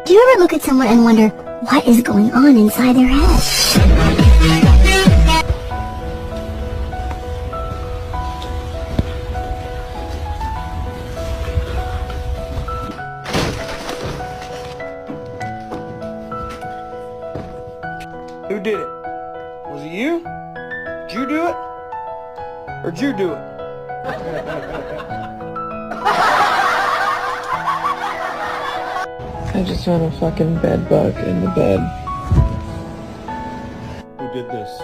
Do you ever look at someone and wonder what is going on inside their head? Who did it? Was it you? Did you do it? Or did you do it? I just found a fucking bed bug in the bed. Who did this?